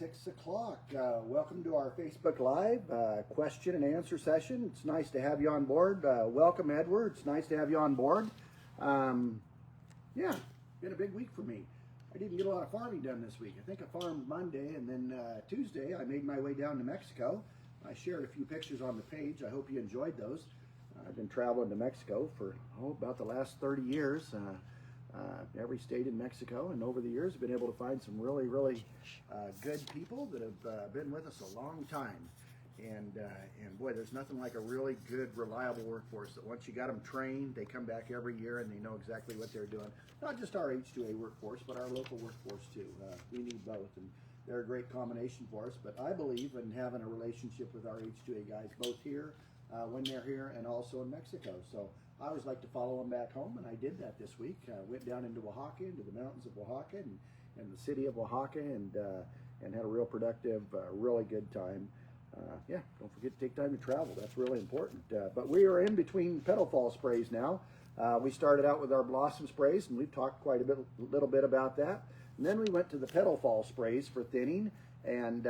6 o'clock. Welcome to our Facebook Live question and answer session. It's nice to have you on board. Welcome, Edward. It's nice to have you on board. Yeah, been a big week for me. I didn't get a lot of farming done this week. I think I farmed Monday, and then Tuesday I made my way down to Mexico. I shared a few pictures on the page. I hope you enjoyed those. I've been traveling to Mexico for about the last 30 years. Every state in Mexico, and over the years I've been able to find some really good people that have been with us a long time, and boy, there's nothing like a really good, reliable workforce that once you got them trained, they come back every year and they know exactly what they're doing. Not just our H2A workforce, but our local workforce too. We need both, and they're a great combination for us. But I believe in having a relationship with our H2A guys, both here when they're here and also in Mexico. So I always like to follow them back home, and I did that this week. Went down into Oaxaca, into the mountains of Oaxaca, and the city of Oaxaca, and had a real productive, really good time. Yeah, don't forget to take time to travel. That's really important. But we are in between petal fall sprays now. We started out with our blossom sprays, and we've talked quite a little bit about that. And then we went to the petal fall sprays for thinning, and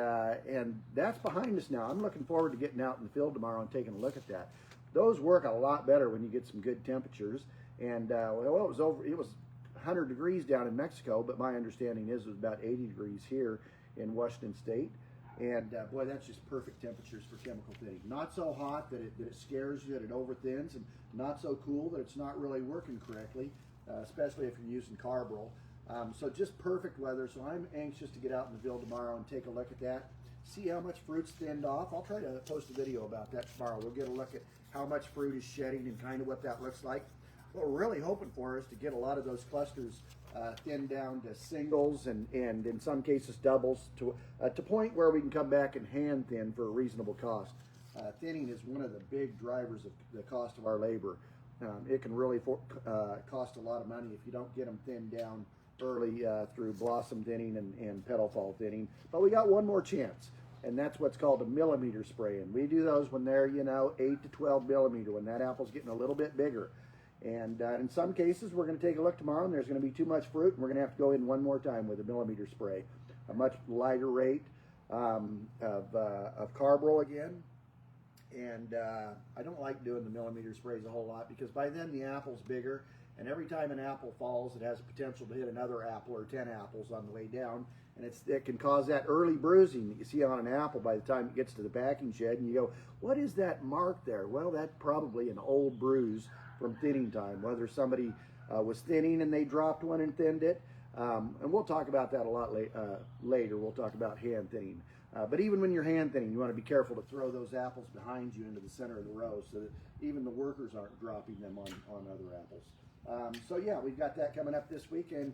that's behind us now. I'm looking forward to getting out in the field tomorrow and taking a look at that. Those work a lot better when you get some good temperatures. And well, it was 100 degrees down in Mexico, but my understanding is it was about 80 degrees here in Washington State. And boy, that's just perfect temperatures for chemical thinning. Not so hot that it scares you, that it overthins, and not so cool that it's not really working correctly, especially if you're using carbaryl. So just perfect weather. So I'm anxious to get out in the field tomorrow and take a look at that. See how much fruit's thinned off. I'll try to post a video about that tomorrow. We'll get a look at how much fruit is shedding and kind of what that looks like. What we're really hoping for is to get a lot of those clusters thinned down to singles and in some cases doubles to point where we can come back and hand thin for a reasonable cost. Thinning is one of the big drivers of the cost of our labor. It can really cost a lot of money if you don't get them thinned down early through blossom thinning and petal fall thinning. But we got one more chance, and that's what's called a millimeter spray. And we do those when they're 8 to 12 millimeter, when that apple's getting a little bit bigger. And in some cases, we're going to take a look tomorrow, and there's going to be too much fruit, and we're going to have to go in one more time with a millimeter spray. A much lighter rate of carbaryl again. And I don't like doing the millimeter sprays a whole lot, because by then the apple's bigger, and every time an apple falls, it has a potential to hit another apple or 10 apples on the way down, and it can cause that early bruising that you see on an apple by the time it gets to the packing shed, and you go, what is that mark there? Well, that's probably an old bruise from thinning time, whether somebody was thinning and they dropped one and thinned it, and we'll talk about that a lot later. We'll talk about hand thinning. But even when you're hand thinning, you want to be careful to throw those apples behind you into the center of the row so that even the workers aren't dropping them on other apples. So yeah, we've got that coming up this weekend.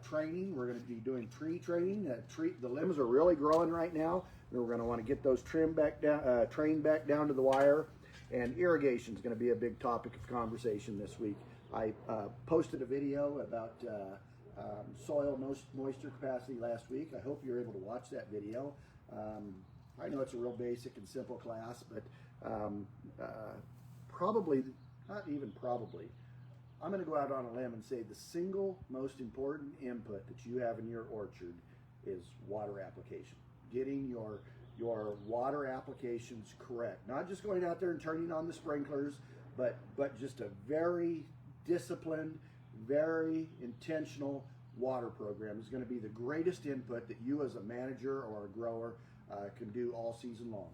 Training, we're going to be doing tree training. The limbs are really growing right now. We're going to want to get those trained back down to the wire. And irrigation is going to be a big topic of conversation this week. I posted a video about soil moisture capacity last week. I hope you're able to watch that video. I know it's a real basic and simple class, but probably, not even probably, I'm going to go out on a limb and say the single most important input that you have in your orchard is water application. Getting your water applications correct. Not just going out there and turning on the sprinklers, but just a very disciplined, very intentional water program is going to be the greatest input that you as a manager or a grower can do all season long.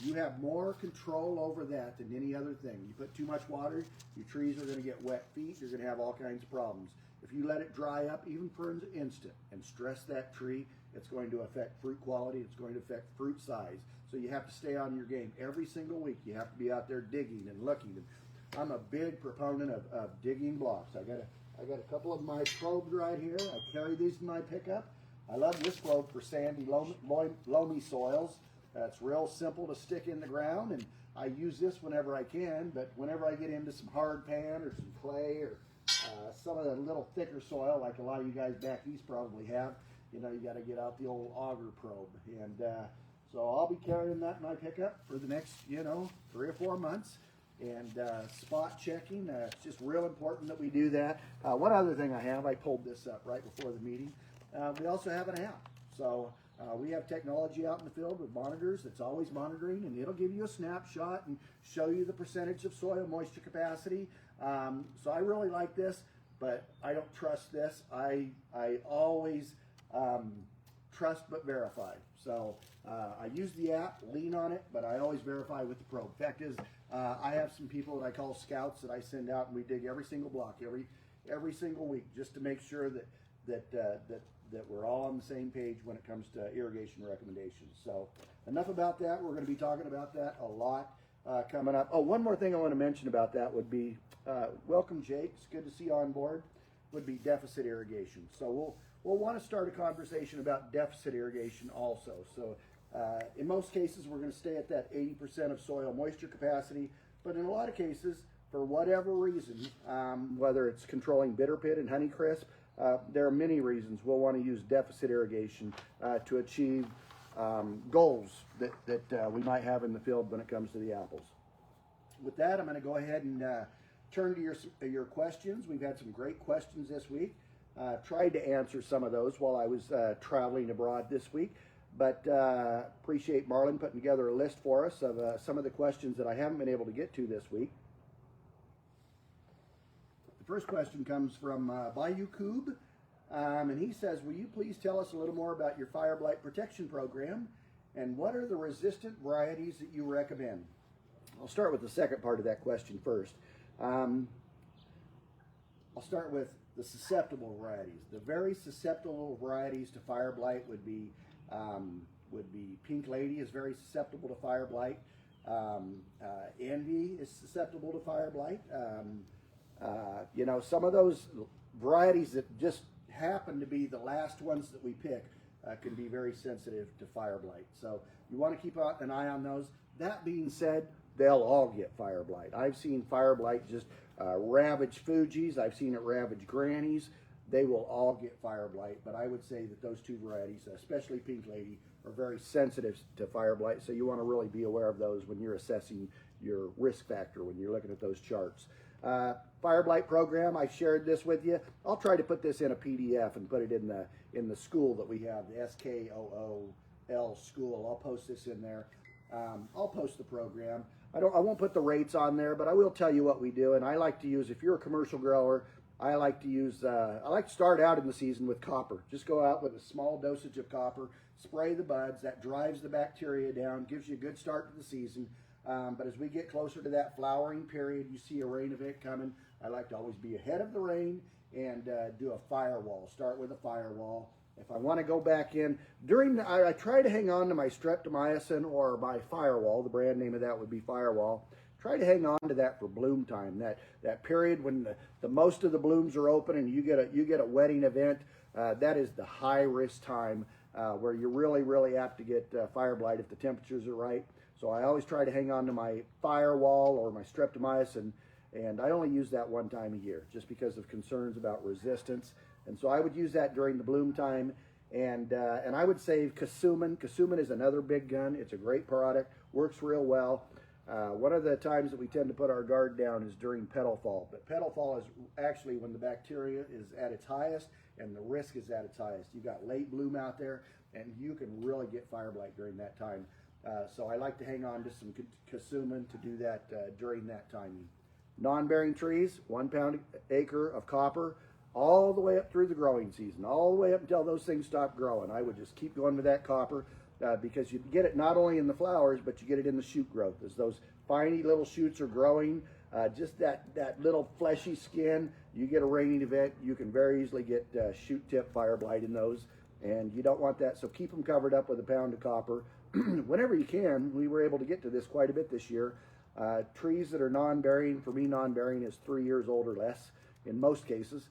You have more control over that than any other thing. You put too much water, your trees are going to get wet feet, you're going to have all kinds of problems. If you let it dry up even for an instant and stress that tree, it's going to affect fruit quality, it's going to affect fruit size. So you have to stay on your game every single week. You have to be out there digging and looking. And I'm a big proponent of digging blocks. I got a couple of my probes right here. I carry these in my pickup. I love this probe for sandy, loamy soils. It's real simple to stick in the ground, and I use this whenever I can, but whenever I get into some hard pan or some clay or some of the little thicker soil, like a lot of you guys back east probably have, you got to get out the old auger probe. And so I'll be carrying that in my pickup for the next, 3 or 4 months. And spot checking, it's just real important that we do that. One other thing I pulled this up right before the meeting. We also have an app. So we have technology out in the field with monitors that's always monitoring, and it'll give you a snapshot and show you the percentage of soil moisture capacity. So I really like this, but I don't trust this. I always trust but verify. So I use the app, lean on it, but I always verify with the probe. Fact is, I have some people that I call scouts that I send out, and we dig every single block every single week just to make sure that we're all on the same page when it comes to irrigation recommendations. So enough about that. We're going to be talking about that a lot coming up. Oh, one more thing I want to mention about that would be, welcome Jake, it's good to see you on board, would be deficit irrigation. So we'll want to start a conversation about deficit irrigation also. So in most cases, we're going to stay at that 80% of soil moisture capacity, but in a lot of cases, for whatever reason, whether it's controlling bitter pit and honeycrisp, there are many reasons we'll want to use deficit irrigation to achieve goals that we might have in the field when it comes to the apples. With that, I'm going to go ahead and turn to your questions. We've had some great questions this week. Tried to answer some of those while I was traveling abroad this week, but appreciate Marlon putting together a list for us of some of the questions that I haven't been able to get to this week. The first question comes from Bayou Koob, and he says, will you please tell us a little more about your fire blight protection program, and what are the resistant varieties that you recommend? I'll start with the second part of that question first. I'll start with the susceptible varieties. The very susceptible varieties to fire blight would be Pink Lady is very susceptible to fire blight. Envy is susceptible to fire blight. You know, some of those varieties that just happen to be the last ones that we pick can be very sensitive to fire blight. So you want to keep an eye on those. That being said, they'll all get fire blight. I've seen fire blight just ravage Fuji's. I've seen it ravage Grannies. They will all get fire blight, but I would say that those two varieties, especially Pink Lady, are very sensitive to fire blight, so you want to really be aware of those when you're assessing your risk factor, when you're looking at those charts. Fire blight program, I shared this with you. I'll try to put this in a PDF and put it in the school that we have, the SKOOL school. I'll post this in there. I'll post the program. I won't put the rates on there, but I will tell you what we do. And I like to use, if you're a commercial grower, I like to start out in the season with copper. Just go out with a small dosage of copper, spray the buds. That drives the bacteria down, gives you a good start to the season. But as we get closer to that flowering period, you see a rain event coming. I like to always be ahead of the rain and do a firewall. Start with a firewall. If I want to go back in, I try to hang on to my streptomycin or my firewall. The brand name of that would be Firewall. Try to hang on to that for bloom time. That period when the most of the blooms are open and you get a wetting event. That is the high risk time where you're really apt to get fire blight if the temperatures are right. So I always try to hang on to my Firewall or my streptomycin, and I only use that one time a year just because of concerns about resistance. And so I would use that during the bloom time, and I would save Cassumin. Cassumin is another big gun. It's a great product, works real well. One of the times that we tend to put our guard down is during petal fall. But petal fall is actually when the bacteria is at its highest and the risk is at its highest. You've got late bloom out there, and you can really get fire blight during that time. So I like to hang on to some Cassumin to do that during that timing. Non-bearing trees, 1 pound acre of copper, all the way up through the growing season, all the way up until those things stop growing. I would just keep going with that copper because you get it not only in the flowers, but you get it in the shoot growth. As those tiny little shoots are growing, just that little fleshy skin, you get a raining event, you can very easily get shoot tip fire blight in those, and you don't want that. So keep them covered up with 1 pound of copper. Whenever you can. We were able to get to this quite a bit this year. Trees that are non-bearing, for me non-bearing is 3 years old or less in most cases.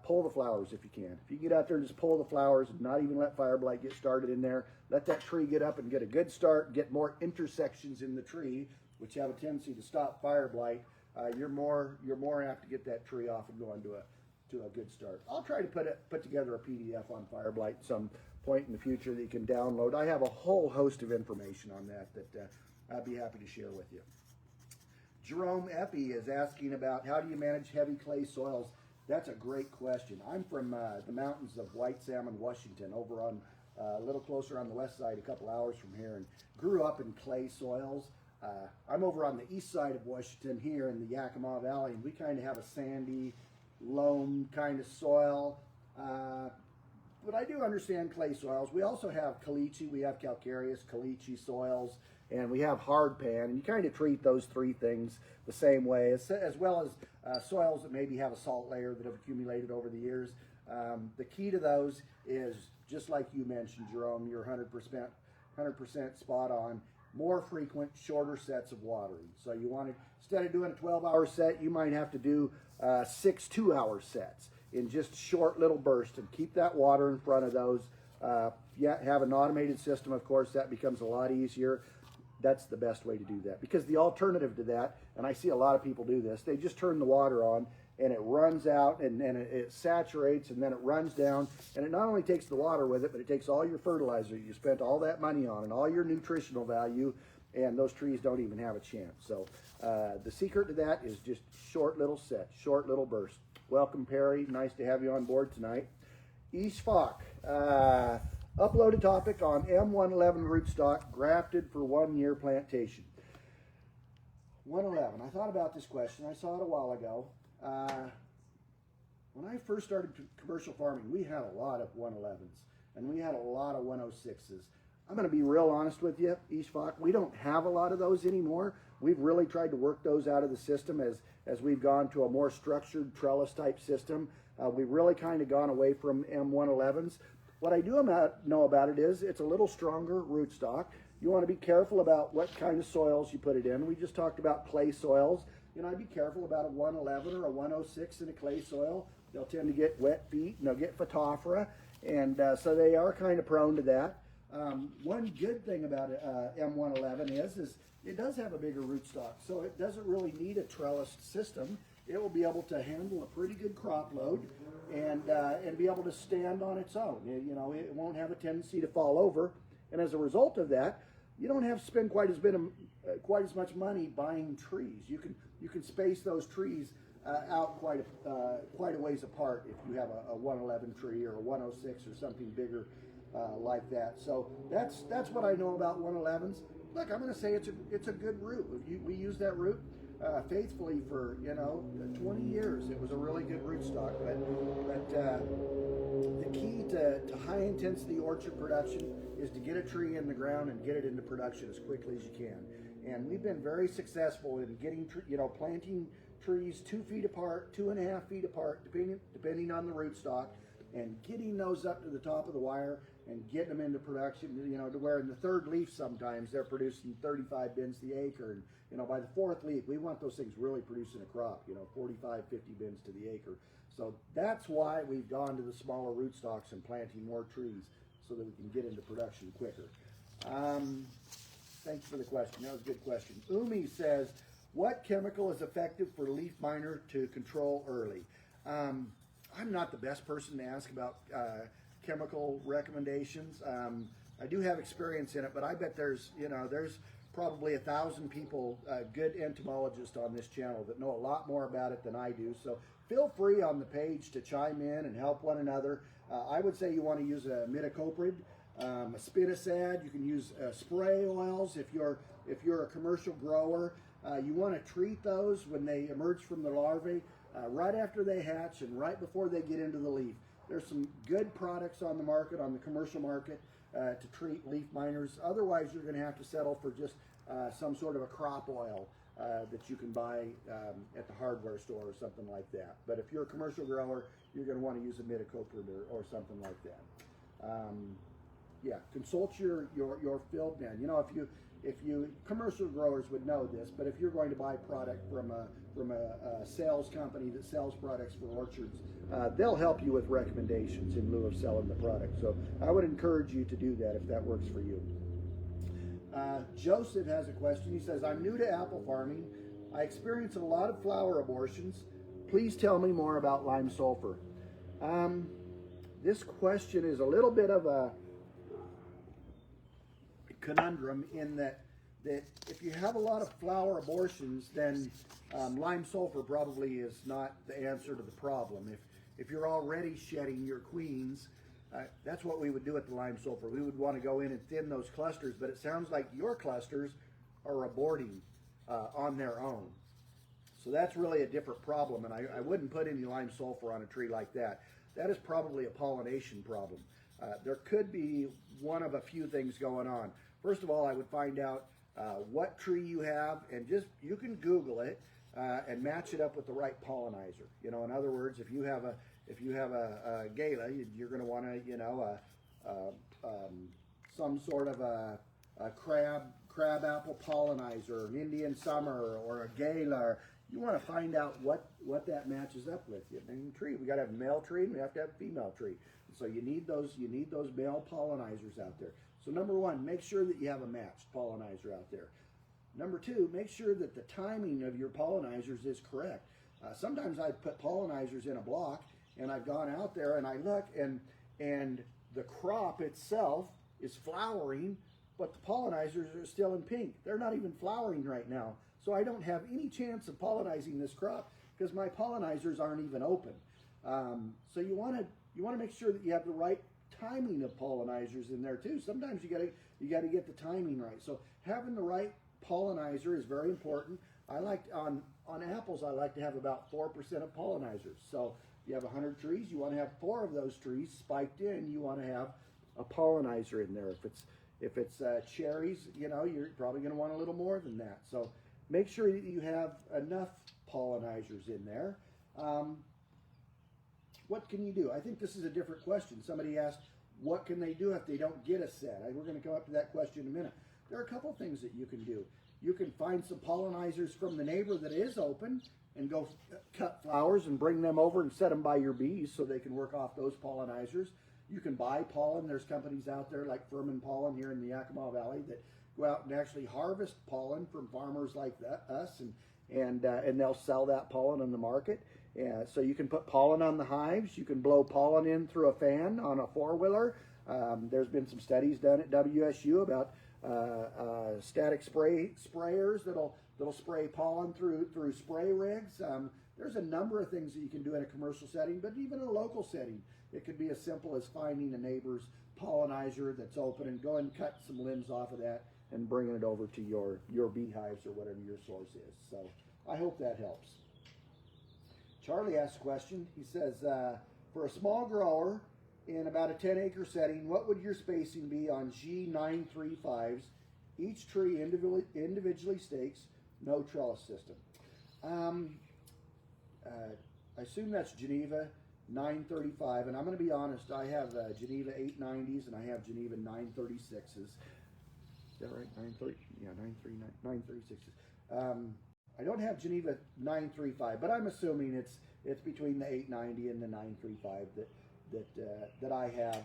Pull the flowers if you can. If you get out there and just pull the flowers and not even let fire blight get started in there, let that tree get up and get a good start, get more intersections in the tree, which have a tendency to stop fire blight, you're more apt to get that tree off and go into a good start. I'll try to put together a PDF on fire blight some point in the future that you can download. I have a whole host of information on that I'd be happy to share with you. Jerome Epi is asking about how do you manage heavy clay soils. That's a great question. I'm from the mountains of White Salmon, Washington, over on a little closer on the west side, a couple hours from here, and grew up in clay soils. I'm over on the east side of Washington here in the Yakima Valley, and we kind of have a sandy, loam kind of soil. But I do understand clay soils. We also have caliche, we have calcareous, caliche soils, and we have hard pan. And you kind of treat those three things the same way, as well as soils that maybe have a salt layer that have accumulated over the years. The key to those is, just like you mentioned, Jerome, you're 100% spot on. More frequent, shorter sets of watering. So you want to, instead of doing a 12-hour set, you might have to do 6 2-hour sets in just short little bursts, and keep that water in front of those. Yeah, have an automated system, of course, that becomes a lot easier. That's the best way to do that, because the alternative to that, and I see a lot of people do this, they just turn the water on and it runs out, and it saturates, and then it runs down, and it not only takes the water with it, but it takes all your fertilizer you spent all that money on and all your nutritional value, and those trees don't even have a chance. So the secret to that is just short little sets, short little bursts. Welcome, Perry. Nice to have you on board tonight. East Falk, uploaded topic on M111 rootstock grafted for 1 year plantation. 111. I thought about this question. I saw it a while ago. When I first started commercial farming, we had a lot of 111s and we had a lot of 106s. I'm going to be real honest with you, East Falk, we don't have a lot of those anymore. We've really tried to work those out of the system as we've gone to a more structured trellis type system. We've really kind of gone away from M111s. What I do know about it is it's a little stronger rootstock. You want to be careful about what kind of soils you put it in. We just talked about clay soils. You know, I'd be careful about a 111 or a 106 in a clay soil. They'll tend to get wet feet and they'll get phytophthora, and so they are kind of prone to that. One good thing about M111 is it does have a bigger rootstock, so it doesn't really need a trellised system. It will be able to handle a pretty good crop load and be able to stand on its own. You know, it won't have a tendency to fall over, and as a result of that, you don't have to spend quite as much money buying trees. You can space those trees out quite a ways apart if you have a 111 tree or a 106 or something bigger like that. So that's what I know about 111s. Look, I'm going to say it's a good root. We use that root faithfully for 20 years. It was a really good rootstock. But the key to high intensity orchard production is to get a tree in the ground and get it into production as quickly as you can. And we've been very successful in getting planting trees 2 feet apart, 2.5 feet apart, depending on the rootstock, and getting those up to the top of the wire and getting them into production, to where in the third leaf sometimes they're producing 35 bins the acre, and by the fourth leaf we want those things really producing a crop, 45, 50 bins to the acre. So that's why we've gone to the smaller rootstocks and planting more trees so that we can get into production quicker. Thanks for the question. That was a good question. Umi says, what chemical is effective for leaf miner to control early? I'm not the best person to ask about chemical recommendations. I do have experience in it, but I bet there's probably 1,000 people, good entomologists on this channel that know a lot more about it than I do. So feel free on the page to chime in and help one another. I would say you want to use a imidacloprid, a spinosad. You can use spray oils if you're a commercial grower. You want to treat those when they emerge from the larvae, right after they hatch and right before they get into the leaf. There's some good products on the market, on the commercial market, to treat leaf miners. Otherwise, you're going to have to settle for just some sort of a crop oil that you can buy at the hardware store or something like that. But if you're a commercial grower, you're going to want to use a imidacloprid or something like that. Yeah, consult your field man. If you commercial growers would know this, but if you're going to buy product from a sales company that sells products for orchards, they'll help you with recommendations in lieu of selling the product. So I would encourage you to do that if that works for you. Joseph has a question. He says, I'm new to apple farming. I experience a lot of flower abortions. Please tell me more about lime sulfur. This question is a little bit of a conundrum in that if you have a lot of flower abortions, then lime sulfur probably is not the answer to the problem. If you're already shedding your queens, That's what we would do at the lime sulfur. We would want to go in and thin those clusters, but it sounds like your clusters are aborting on their own. So that's really a different problem, and I wouldn't put any lime sulfur on a tree like that. That is probably a pollination problem. There could be one of a few things going on. First of all, I would find out what tree you have, and you can Google it and match it up with the right pollinizer. In other words, if you have a gala, you're going to want to, some sort of a crab apple pollinizer, an Indian summer, or a gala. You want to find out what that matches up with. In tree, we got to have a male tree, and we have to have a female tree. So you need those male pollinizers out there. So number one, make sure that you have a matched pollinizer out there. Number two, make sure that the timing of your pollinizers is correct. Sometimes I put pollinizers in a block, and I've gone out there and I look, and the crop itself is flowering, but the pollinizers are still in pink. They're not even flowering right now. So I don't have any chance of pollinizing this crop because my pollinizers aren't even open. So you want to make sure that you have the right timing of pollinizers in there too. Sometimes you got to get the timing right. So having the right pollinizer is very important. I like on apples, I like to have about 4% of pollinizers. So if you have 100 trees, you want to have 4 of those trees spiked in. You want to have a pollinizer in there. If it's cherries, you're probably going to want a little more than that. So make sure that you have enough pollinizers in there. What can you do? I think this is a different question. Somebody asked, what can they do if they don't get a set? We're going to come up to that question in a minute. There are a couple things that you can do. You can find some pollinizers from the neighbor that is open and go cut flowers and bring them over and set them by your bees so they can work off those pollinizers. You can buy pollen. There's companies out there like Furman Pollen here in the Yakima Valley that go out and actually harvest pollen from farmers like us, and they'll sell that pollen in the market. So you can put pollen on the hives. You can blow pollen in through a fan on a four-wheeler. There's been some studies done at WSU about static sprayers that'll spray pollen through spray rigs. There's a number of things that you can do in a commercial setting, but even in a local setting, it could be as simple as finding a neighbor's pollinizer that's open and go and cut some limbs off of that and bringing it over to your beehives or whatever your source is. So I hope that helps. Charlie asked a question. He says, for a small grower in about a 10-acre setting, what would your spacing be on G935s? Each tree individually stakes, no trellis system. I assume that's Geneva 935, and I'm going to be honest, I have Geneva 890s and I have Geneva 936s. Is that right? 930? Yeah, 936s. I don't have Geneva 935, but I'm assuming it's between the 890 and the 935 that I have.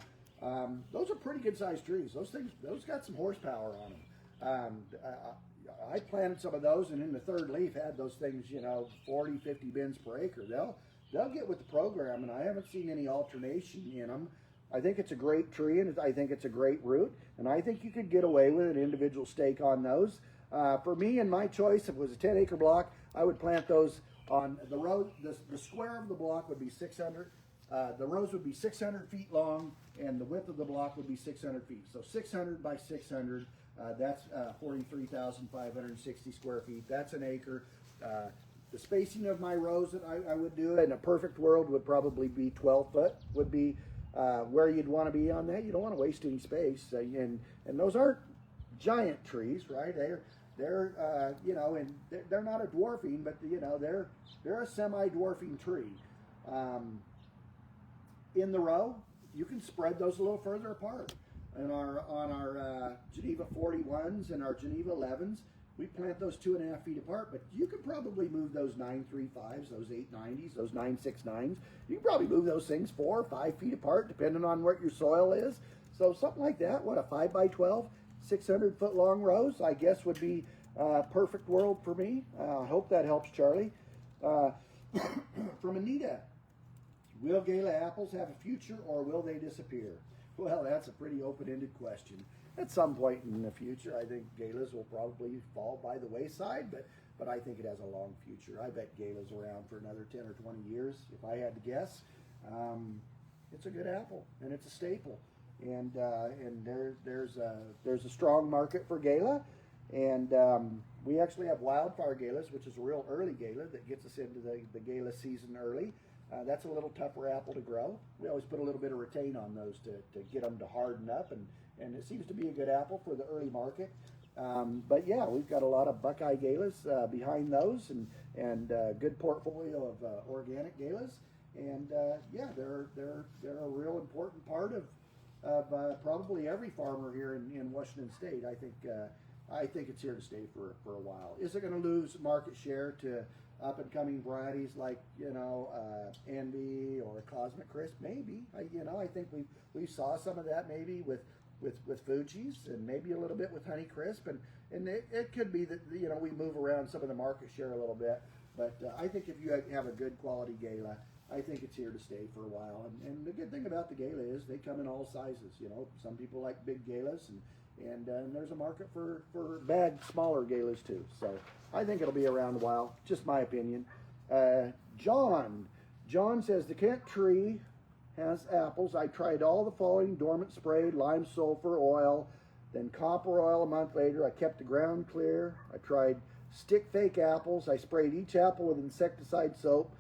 Those are pretty good sized trees. Those got some horsepower on them. I planted some of those, and in the third leaf had those things, 40, 50 bins per acre. They'll get with the program, and I haven't seen any alternation in them. I think it's a great tree, and I think it's a great root, and I think you could get away with an individual stake on those. For me and my choice, if it was a 10-acre block, I would plant those on the road. The square of the block would be 600. The rows would be 600 feet long, and the width of the block would be 600 feet. So 600 by 600, that's 43,560 square feet. That's an acre. The spacing of my rows that I would do in a perfect world would probably be 12 foot, would be where you'd want to be on that. You don't want to waste any space. And those aren't giant trees, right? They're and they're not a dwarfing, but they're a semi-dwarfing tree. In the row, you can spread those a little further apart. On our Geneva 41s and our Geneva 11s, we plant those 2.5 feet apart, but you could probably move those 935s, those 890s, those 969s. You can probably move those things 4 or 5 feet apart, depending on what your soil is. So something like that, what, a 5 by 12, 600 foot long rows, I guess would be a perfect world for me. I hope that helps, Charlie. From Anita, will Gala apples have a future or will they disappear? Well, that's a pretty open-ended question. At some point in the future, I think Galas will probably fall by the wayside, but I think it has a long future. I bet Galas around for another 10 or 20 years, if I had to guess. it's a good apple, and it's a staple. And there's a strong market for Gala, and we actually have wildfire Galas, which is a real early Gala that gets us into the Gala season early. That's a little tougher apple to grow. We always put a little bit of retain on those to get them to harden up, and it seems to be a good apple for the early market. But yeah, we've got a lot of Buckeye Galas behind those, and good portfolio of organic Galas, and yeah, they're a real important part of probably every farmer here in Washington State. I think it's here to stay for a while. Is it going to lose market share to up and coming varieties like Envy or Cosmic Crisp? Maybe. I think we saw some of that maybe with Fuji's, and maybe a little bit with Honey Crisp, and it could be that we move around some of the market share a little bit. But I think if you have a good quality Gala, I think it's here to stay for a while. And the good thing about the Gala is they come in all sizes. Some people like big Galas, and there's a market for bagged smaller Galas too. So I think it'll be around a while. Just my opinion. John says the Kent tree has apples. I tried all the following: dormant spray, lime sulfur oil, then copper oil. A month later, I kept the ground clear. I tried stick fake apples. I sprayed each apple with insecticide soap,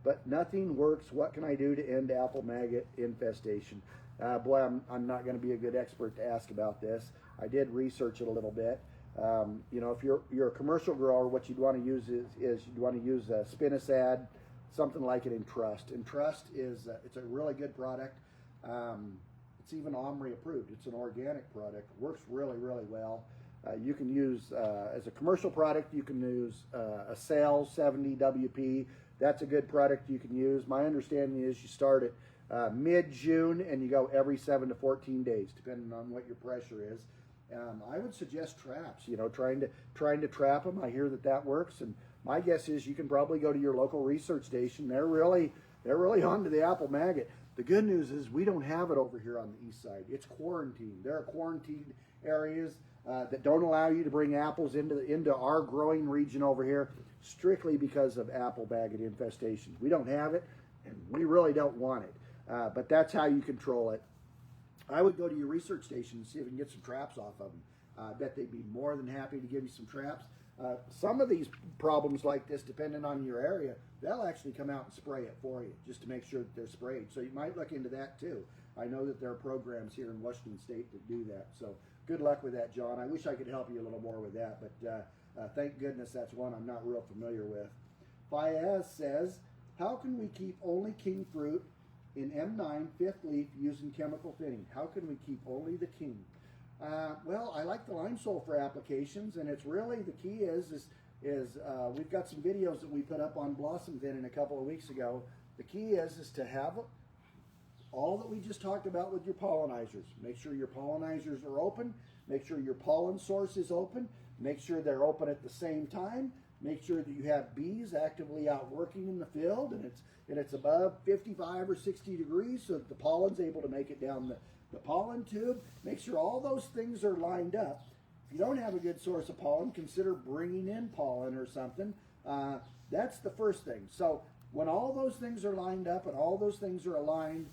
but nothing works. What can I do to end apple maggot infestation? Boy, I'm not going to be a good expert to ask about this. I did research it a little bit. If you're a commercial grower, what you'd want to use is you'd want to use spinosad, something like it in Trust. And Trust is it's a really good product. It's even OMRI approved. It's an organic product. Works really, really well. You can use as a commercial product. You can use a Sale 70 WP. That's a good product you can use. My understanding is you start at mid-June and you go every 7 to 14 days, depending on what your pressure is. I would suggest traps. Trying to trap them. I hear that works, and my guess is you can probably go to your local research station. They're really onto the apple maggot. The good news is we don't have it over here on the east side. It's quarantined. There are quarantined areas that don't allow you to bring apples into our growing region over here, strictly because of apple maggot infestation. We don't have it, and we really don't want it. But that's how you control it. I would go to your research station and see if you can get some traps off of them. I bet they'd be more than happy to give you some traps. Some of these problems like this, depending on your area, they'll actually come out and spray it for you just to make sure that they're sprayed. So you might look into that too. I know that there are programs here in Washington State that do that. So good luck with that, John. I wish I could help you a little more with that, but thank goodness that's one I'm not real familiar with. Fayez says, how can we keep only king fruit in M9 fifth leaf using chemical thinning? How can we keep only the king? Well, I like the lime sulfur applications, and it's really, the key is we've got some videos that we put up on blossom thinning a couple of weeks ago. The key is to have all that we just talked about with your pollinizers. Make sure your pollinizers are open. Make sure your pollen source is open. Make sure they're open at the same time. Make sure that you have bees actively out working in the field, and it's above 55 or 60 degrees so that the pollen's able to make it down the pollen tube. Make sure all those things are lined up. If you don't have a good source of pollen, consider bringing in pollen or something. That's the first thing. So when all those things are lined up and all those things are aligned,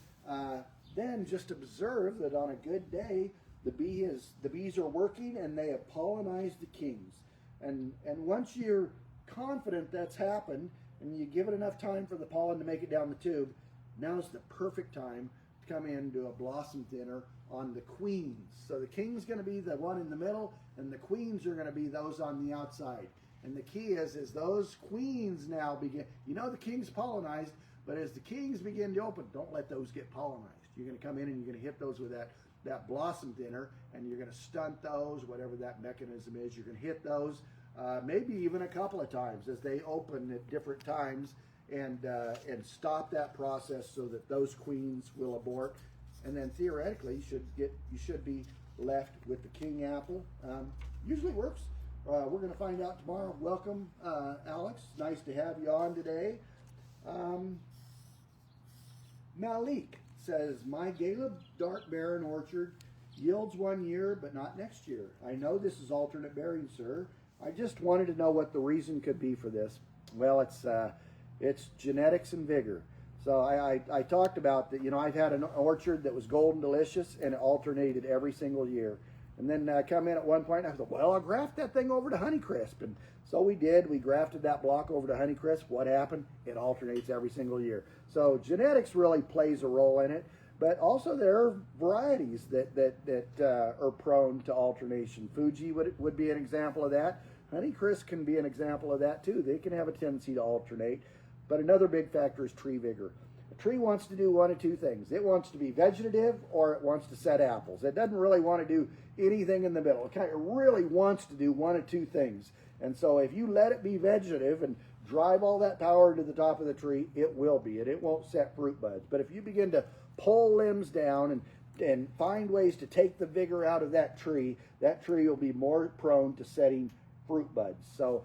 then just observe that on a good day, the bees are working and they have pollinized the kings. And once you're confident that's happened and you give it enough time for the pollen to make it down the tube, now's the perfect time to come in and do a blossom thinner on the queens. So the king's going to be the one in the middle, and the queens are going to be those on the outside. And the key is those queens now begin, the king's pollinized, but as the kings begin to open, don't let those get pollinized. You're going to come in and you're going to hit those with that blossom thinner, and you're going to stunt those, whatever that mechanism is. You're going to hit those maybe even a couple of times as they open at different times, and stop that process so that those queens will abort. And then theoretically, you should be left with the king apple. Usually works. We're going to find out tomorrow. Welcome, Alex. Nice to have you on today. Malik says, my Gala Dark Baron orchard yields 1 year, but not next year. I know this is alternate bearing, sir. I just wanted to know what the reason could be for this. Well, it's genetics and vigor. So I talked about that, I've had an orchard that was golden delicious and it alternated every single year. And then I come in at one point and I thought, well, I'll graft that thing over to Honeycrisp. And so we did. We grafted that block over to Honeycrisp. What happened? It alternates every single year. So genetics really plays a role in it. But also there are varieties that are prone to alternation. Fuji would be an example of that. Honeycrisp can be an example of that too. They can have a tendency to alternate. But another big factor is tree vigor. A tree wants to do one of two things. It wants to be vegetative or it wants to set apples. It doesn't really want to do anything in the middle. It really wants to do one of two things. And so if you let it be vegetative and drive all that power to the top of the tree, it will be. It won't set fruit buds. But if you begin to pull limbs down and find ways to take the vigor out of that tree will be more prone to setting fruit buds. So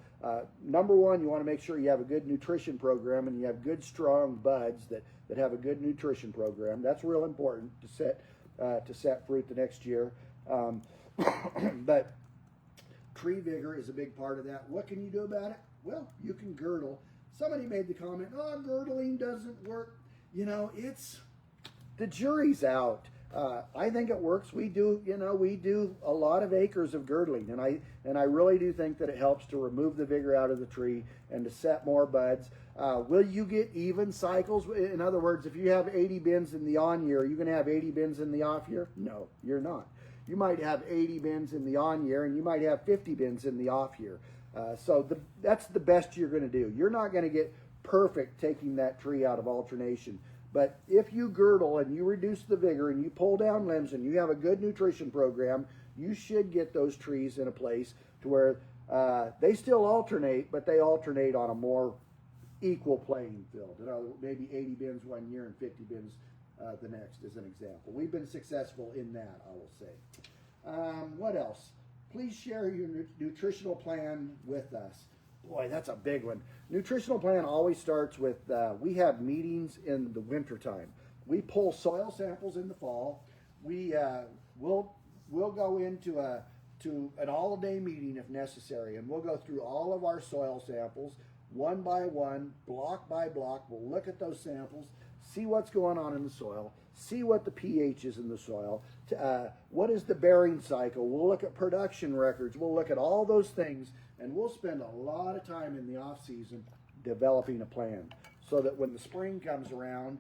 number one, you want to make sure you have a good nutrition program and you have good strong buds that have a good nutrition program. That's real important to set fruit the next year. But tree vigor is a big part of that. What can you do about it? Well, you can girdle. Somebody made the comment, oh, girdling doesn't work. The jury's out. I think it works. We do a lot of acres of girdling, and I really do think that it helps to remove the vigor out of the tree and to set more buds. Will you get even cycles? In other words, if you have 80 bins in the on year, are you going to have 80 bins in the off year? No, you're not. You might have 80 bins in the on year, and you might have 50 bins in the off year. So that's the best you're going to do. You're not going to get perfect taking that tree out of alternation. But if you girdle and you reduce the vigor and you pull down limbs and you have a good nutrition program, you should get those trees in a place to where they still alternate, but they alternate on a more equal playing field. Maybe 80 bins one year and 50 bins the next, as an example. We've been successful in that, I will say. What else? Please share your nutritional plan with us. Boy, that's a big one. Nutritional plan always starts with, we have meetings in the wintertime. We pull soil samples in the fall. We'll go into an all-day meeting if necessary, and we'll go through all of our soil samples one by one, block by block. We'll look at those samples, see what's going on in the soil, see what the pH is in the soil, what is the bearing cycle. We'll look at production records. We'll look at all those things. And we'll spend a lot of time in the off season developing a plan so that when the spring comes around,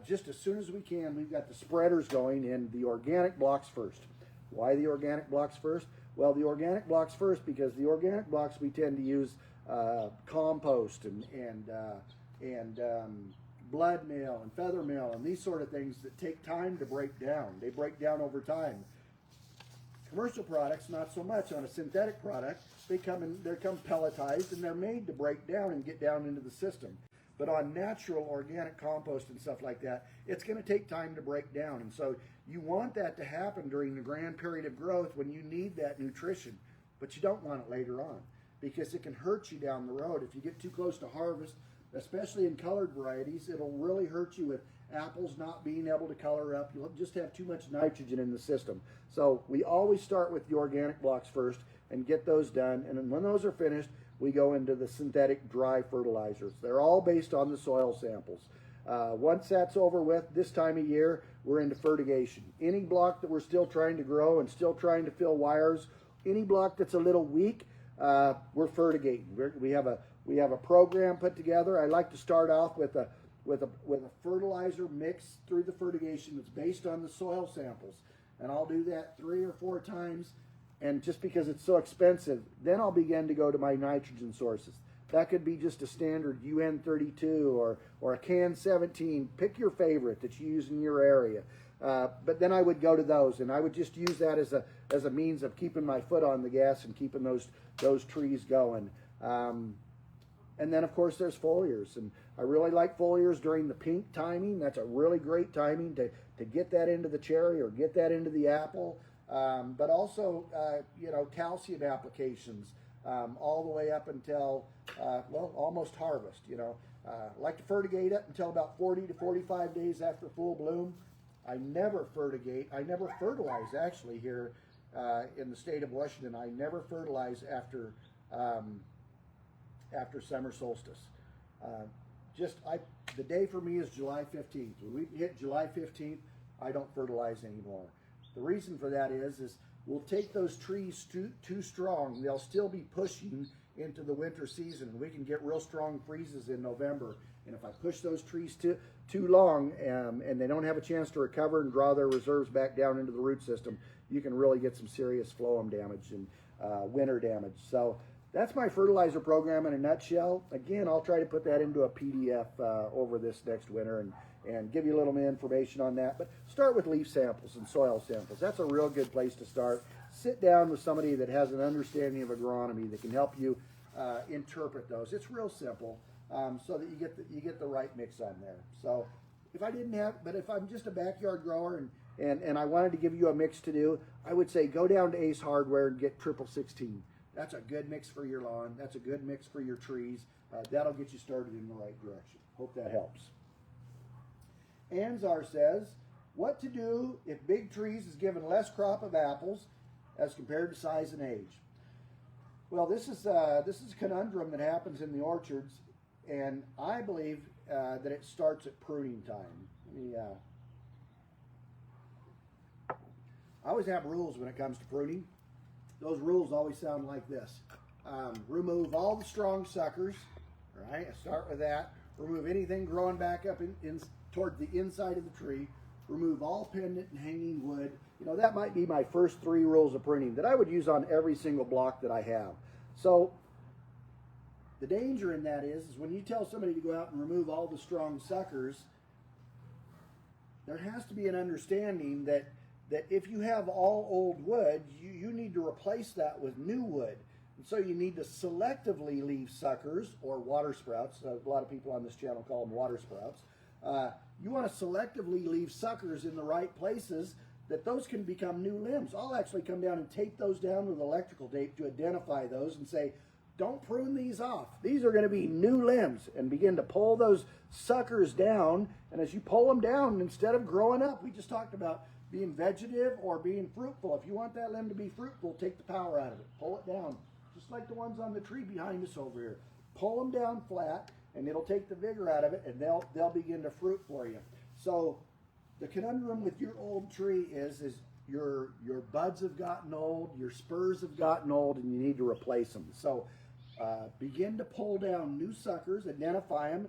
just as soon as we can, we've got the spreaders going in the organic blocks first. Why the organic blocks first? Well, the organic blocks first because the organic blocks we tend to use compost and blood meal and feather meal and these sort of things that take time to break down. They break down over time. Commercial products, not so much. On a synthetic product, they come pelletized and they're made to break down and get down into the system. But on natural organic compost and stuff like that, it's going to take time to break down. And so you want that to happen during the grand period of growth when you need that nutrition. But you don't want it later on because it can hurt you down the road. If you get too close to harvest, especially in colored varieties, it'll really hurt you with apples not being able to color up. You'll just have too much nitrogen in the system. So we always start with the organic blocks first and get those done. And then when those are finished, we go into the synthetic dry fertilizers. They're all based on the soil samples. Once that's over with, this time of year, we're into fertigation. Any block that we're still trying to grow and still trying to fill wires, any block that's a little weak, we're fertigating. We have a program put together. I like to start off with a fertilizer mix through the fertigation that's based on the soil samples. And I'll do that 3 or 4 times. And just because it's so expensive, then I'll begin to go to my nitrogen sources. That could be just a standard UN32 or a CAN 17. Pick your favorite that you use in your area. But then I would go to those, and I would just use that as a means of keeping my foot on the gas and keeping those trees going. And then, of course, there's foliars. And I really like foliars during the pink timing. That's a really great timing to get that into the cherry or get that into the apple. But also, calcium applications all the way up until, almost harvest. I like to fertigate it until about 40 to 45 days after full bloom. I never fertigate. I never fertilize, actually, here in the state of Washington. I never fertilize after summer solstice. the day for me is July 15th. When we hit July 15th, I don't fertilize anymore. The reason for that is we'll take those trees too strong. They'll still be pushing into the winter season. We can get real strong freezes in November. And if I push those trees too long and they don't have a chance to recover and draw their reserves back down into the root system, you can really get some serious phloem damage and winter damage. So that's my fertilizer program in a nutshell. Again, I'll try to put that into a PDF over this next winter and give you a little more information on that. But start with leaf samples and soil samples. That's a real good place to start. Sit down with somebody that has an understanding of agronomy that can help you interpret those. It's real simple, so that you get the right mix on there. So if I'm just a backyard grower and I wanted to give you a mix to do, I would say go down to Ace Hardware and get 1616. That's a good mix for your lawn. That's a good mix for your trees. That'll get you started in the right direction. Hope that helps. Anzar says, what to do if big trees is given less crop of apples as compared to size and age? Well, this is a conundrum that happens in the orchards, and I believe that it starts at pruning time. I always have rules when it comes to pruning. Those rules always sound like this. Remove all the strong suckers. All right, start with that. Remove anything growing back up toward the inside of the tree. Remove all pendant and hanging wood. That might be my first 3 rules of pruning that I would use on every single block that I have. So the danger in that is when you tell somebody to go out and remove all the strong suckers, there has to be an understanding that if you have all old wood, you need to replace that with new wood. And so you need to selectively leave suckers or water sprouts. A lot of people on this channel call them water sprouts. You want to selectively leave suckers in the right places that those can become new limbs. I'll actually come down and tape those down with electrical tape to identify those and say, don't prune these off. These are going to be new limbs, and begin to pull those suckers down. And as you pull them down, instead of growing up, we just talked about being vegetative or being fruitful. If you want that limb to be fruitful, take the power out of it. Pull it down, just like the ones on the tree behind us over here. Pull them down flat, and it'll take the vigor out of it, and they'll begin to fruit for you. So the conundrum with your old tree is your buds have gotten old, your spurs have gotten old, and you need to replace them. So begin to pull down new suckers, identify them.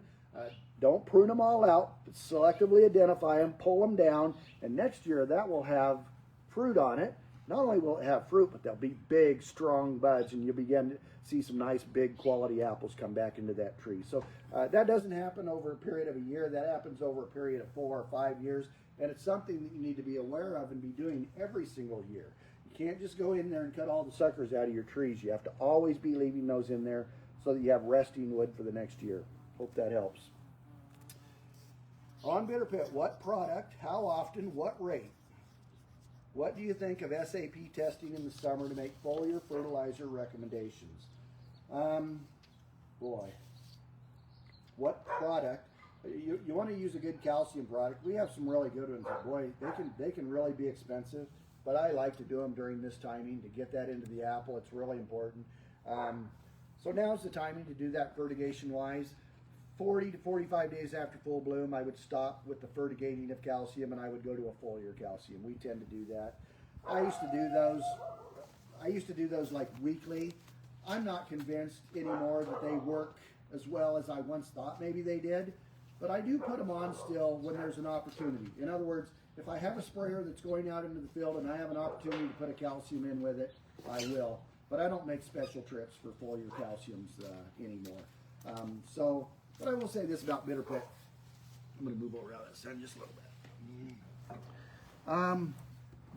Don't prune them all out, but selectively identify them, pull them down, and next year that will have fruit on it. Not only will it have fruit, but they'll be big, strong buds, and you'll begin to see some nice, big, quality apples come back into that tree. So that doesn't happen over a period of a year. That happens over a period of 4 or 5 years, and it's something that you need to be aware of and be doing every single year. You can't just go in there and cut all the suckers out of your trees. You have to always be leaving those in there so that you have resting wood for the next year. Hope that helps. On Bitter Pit, what product, how often, what rate? What do you think of SAP testing in the summer to make foliar fertilizer recommendations? Boy, what product? You want to use a good calcium product. We have some really good ones. Boy, they can really be expensive, but I like to do them during this timing to get that into the apple. It's really important. So now's the timing to do that fertigation-wise. 40 to 45 days after full bloom, I would stop with the fertigating of calcium and I would go to a foliar calcium. We tend to do that. I used to do those like weekly. I'm not convinced anymore that they work as well as I once thought maybe they did, but I do put them on still when there's an opportunity. In other words, if I have a sprayer that's going out into the field and I have an opportunity to put a calcium in with it, I will. But I don't make special trips for foliar calciums anymore. But I will say this about Bitter Pit. I'm going to move over out of the sun just a little bit.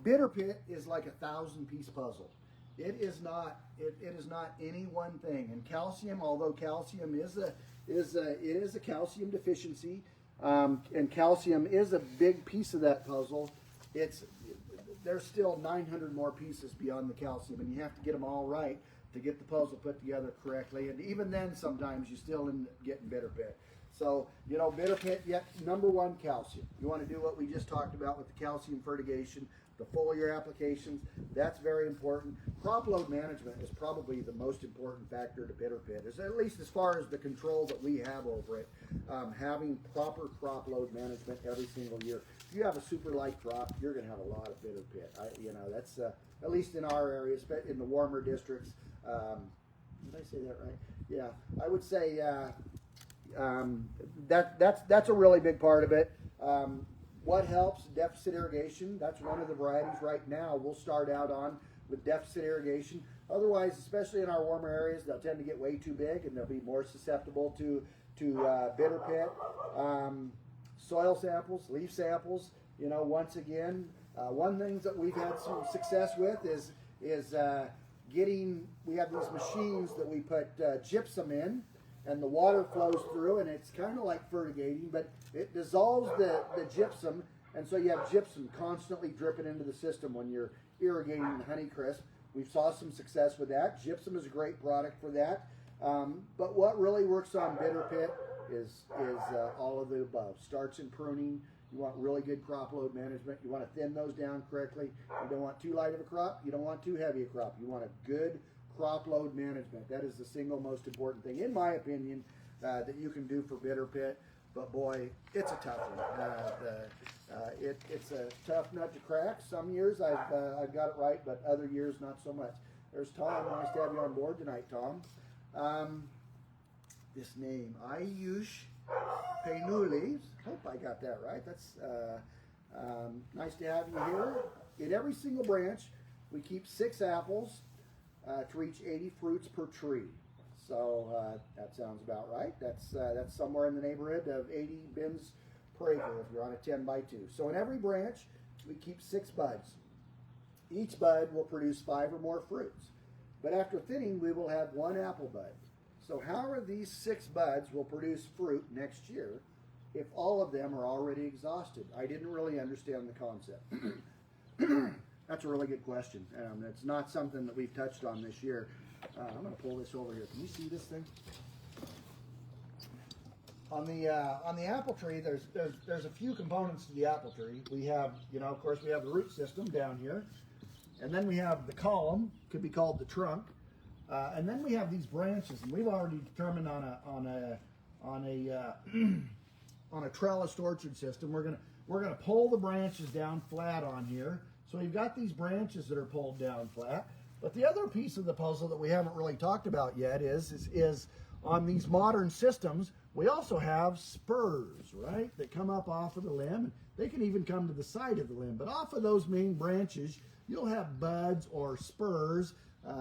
Bitter Pit is like a 1,000-piece puzzle. It is not any one thing. And calcium, although calcium is a calcium deficiency, and calcium is a big piece of that puzzle. There's still 900 more pieces beyond the calcium, and you have to get them all right to get the puzzle put together correctly. And even then, sometimes you still end up getting Bitter Pit. So, Bitter Pit, number one, calcium. You want to do what we just talked about with the calcium fertigation. the foliar applications, that's very important. Crop load management is probably the most important factor to bitter pit, is at least as far as the control that we have over it. Having proper crop load management every single year. If you have a super light crop, you're going to have a lot of bitter pit. That's at least in our areas, in the warmer districts. Did I say that right? Yeah, I would say that's a really big part of it. What helps? Deficit irrigation. That's one of the varieties right now we'll start out on with deficit irrigation. Otherwise, especially in our warmer areas, they'll tend to get way too big and they'll be more susceptible to bitter pit. Soil samples, leaf samples. Once again, one thing that we've had some success with is we have these machines that we put gypsum in, and the water flows through, and it's kind of like fertigating, but it dissolves the gypsum, and so you have gypsum constantly dripping into the system when you're irrigating Honeycrisp. We've saw some success with that. Gypsum is a great product for that. But what really works on bitter pit is all of the above. Starts and pruning. You want really good crop load management. You want to thin those down correctly. You don't want too light of a crop. You don't want too heavy a crop. You want a good crop load management. That is the single most important thing, in my opinion, that you can do for bitter pit. But boy, it's a tough one. It's a tough nut to crack. Some years I've got it right, but other years not so much. There's Tom. Nice to have you on board tonight, Tom. This name, Ayush Penuli. Hope I got that right. That's nice to have you here. In every single branch, we keep 6 apples to reach 80 fruits per tree. So that sounds about right. That's somewhere in the neighborhood of 80 bins per acre if you're on a 10 by 2. So in every branch, we keep 6 buds. Each bud will produce 5 or more fruits. But after thinning, we will have 1 apple bud. So how are these 6 buds will produce fruit next year if all of them are already exhausted? I didn't really understand the concept. That's a really good question. It's not something that we've touched on this year. I'm going to pull this over here. Can you see this thing? On the apple tree, there's a few components to the apple tree. We have, of course, we have the root system down here, and then we have the column, could be called the trunk, and then we have these branches. And we've already determined on a trellised orchard system, we're gonna pull the branches down flat on here. So we've got these branches that are pulled down flat. But the other piece of the puzzle that we haven't really talked about yet is on these modern systems, we also have spurs, right, that come up off of the limb. They can even come to the side of the limb. But off of those main branches, you'll have buds or spurs.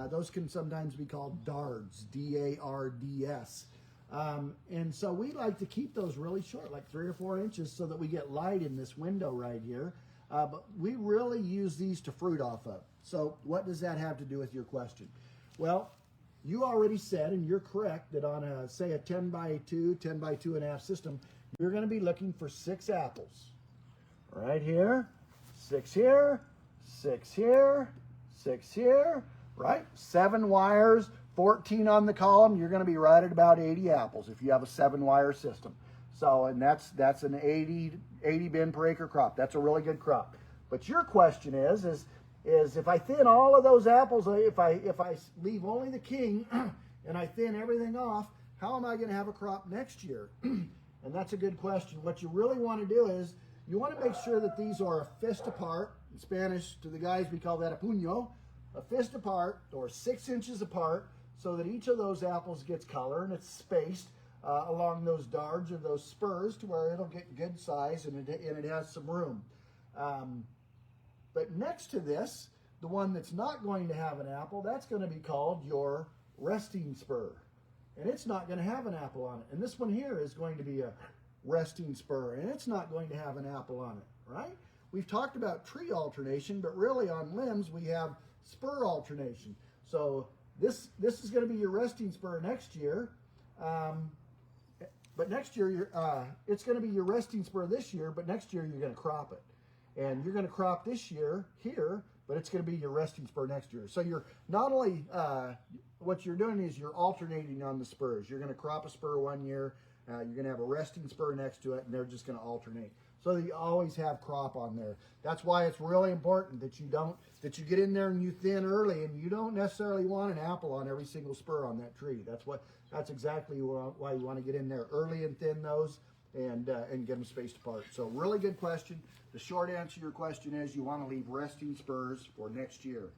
Those can sometimes be called dards, D-A-R-D-S. And so we like to keep those really short, like 3 or 4 inches, so that we get light in this window right here. But we really use these to fruit off of. So what does that have to do with your question? Well, you already said, and you're correct, that on a, say, a 10 by 2, 10 by 2.5 system, you're going to be looking for 6 apples. Right here, 6 here, 6 here, 6 here, right? 7 wires, 14 on the column. You're going to be right at about 80 apples if you have a 7-wire system. So, and that's an 80 bin per acre crop. That's a really good crop. But your question is if I thin all of those apples, if I leave only the king and I thin everything off, how am I going to have a crop next year? And that's a good question. What you really want to do is you want to make sure that these are a fist apart. In Spanish, to the guys, we call that a puño. A fist apart or 6 inches apart, so that each of those apples gets color and it's spaced along those dards or those spurs to where it'll get good size and it has some room. But next to this, the one that's not going to have an apple, that's going to be called your resting spur. And it's not going to have an apple on it. And this one here is going to be a resting spur, and it's not going to have an apple on it, right? We've talked about tree alternation, but really on limbs we have spur alternation. So this is going to be your resting spur next year. But next year, it's going to be your resting spur this year, but next year you're going to crop it. And you're going to crop this year here, but it's going to be your resting spur next year. So you're not only, what you're doing is you're alternating on the spurs. You're going to crop a spur one year, you're going to have a resting spur next to it, and they're just going to alternate. so that you always have crop on there. That's why it's really important that you get in there and you thin early, and you don't necessarily want an apple on every single spur on that tree. That's exactly why you want to get in there early and thin those and get them spaced apart. So really good question. The short answer to your question is you want to leave resting spurs for next year.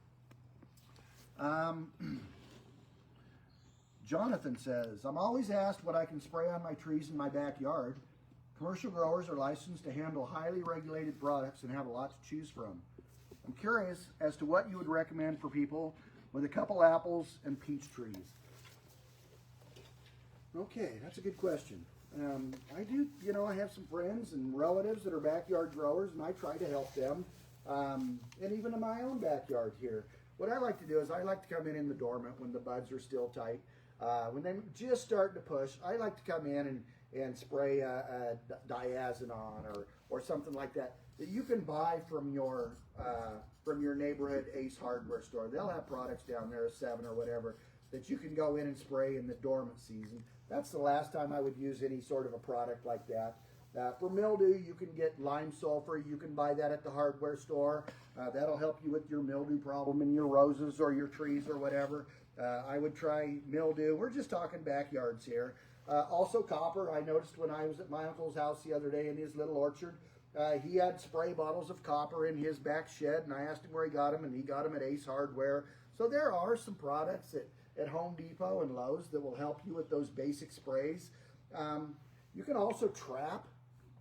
Jonathan says, I'm always asked what I can spray on my trees in my backyard. Commercial growers are licensed to handle highly regulated products and have a lot to choose from. I'm curious as to what you would recommend for people with a couple apples and peach trees. Okay, that's a good question. I do, I have some friends and relatives that are backyard growers, and I try to help them, and even in my own backyard here. What I like to do is I like to come in the dormant when the buds are still tight. When they're just starting to push, I like to come in and spray a diazinon or something like that you can buy from your neighborhood Ace Hardware store. They'll have products down there, 7 or whatever, that you can go in and spray in the dormant season. That's the last time I would use any sort of a product like that. For mildew, you can get lime sulfur. You can buy that at the hardware store. That'll help you with your mildew problem in your roses or your trees or whatever. I would try mildew. We're just talking backyards here. Also copper. I noticed when I was at my uncle's house the other day in his little orchard, he had spray bottles of copper in his back shed, and I asked him where he got them, and he got them at Ace Hardware. So there are some products at Home Depot and Lowe's that will help you with those basic sprays. You can also trap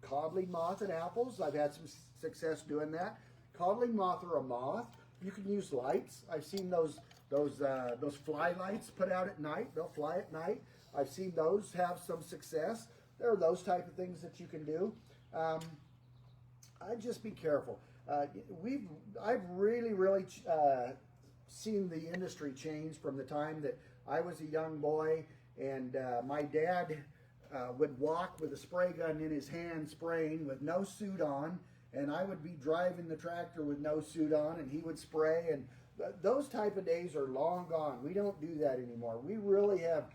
codling moth in apples. I've had some success doing that. Codling moth or a moth, you can use lights. I've seen those fly lights put out at night. They'll fly at night. I've seen those have some success. There are those type of things that you can do. I'd just be careful. I've really seen the industry change from the time that I was a young boy, and my dad would walk with a spray gun in his hand spraying with no suit on, and I would be driving the tractor with no suit on, and he would spray, and those type of days are long gone. We don't do that anymore. We really have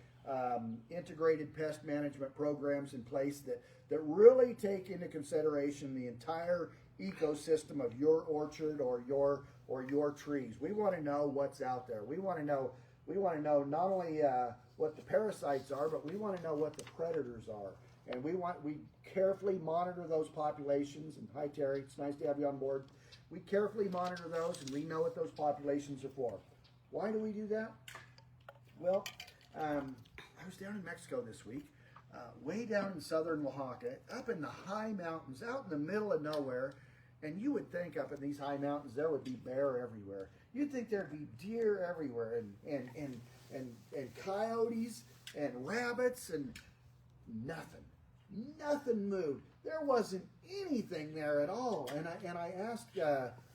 integrated pest management programs in place that really take into consideration the entire ecosystem of your orchard or your trees. We want to know what's out there. We want to know not only what the parasites are, but we want to know what the predators are. And we carefully monitor those populations. And hi Terry, it's nice to have you on board. We carefully monitor those, and we know what those populations are for. Why do we do that? Well, I was down in Mexico this week, way down in southern Oaxaca, up in the high mountains, out in the middle of nowhere, and you would think up in these high mountains there would be bear everywhere. You'd think there'd be deer everywhere, and coyotes and rabbits, and nothing moved. There wasn't anything there at all. And I asked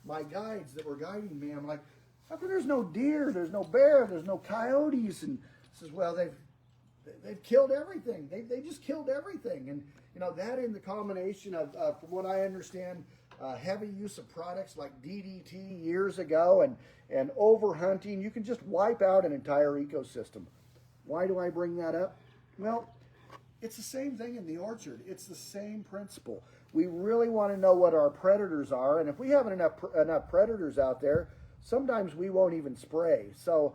my guides that were guiding me, I'm like, how come there's no deer, there's no bear, there's no coyotes? And he says, well, they've killed everything. They just killed everything. And that in the combination of from what I understand, heavy use of products like DDT years ago and over hunting, you can just wipe out an entire ecosystem. Why do I bring that up? Well, it's the same thing in the orchard. It's the same principle. We really want to know what our predators are, and if we have enough predators out there, sometimes we won't even spray. So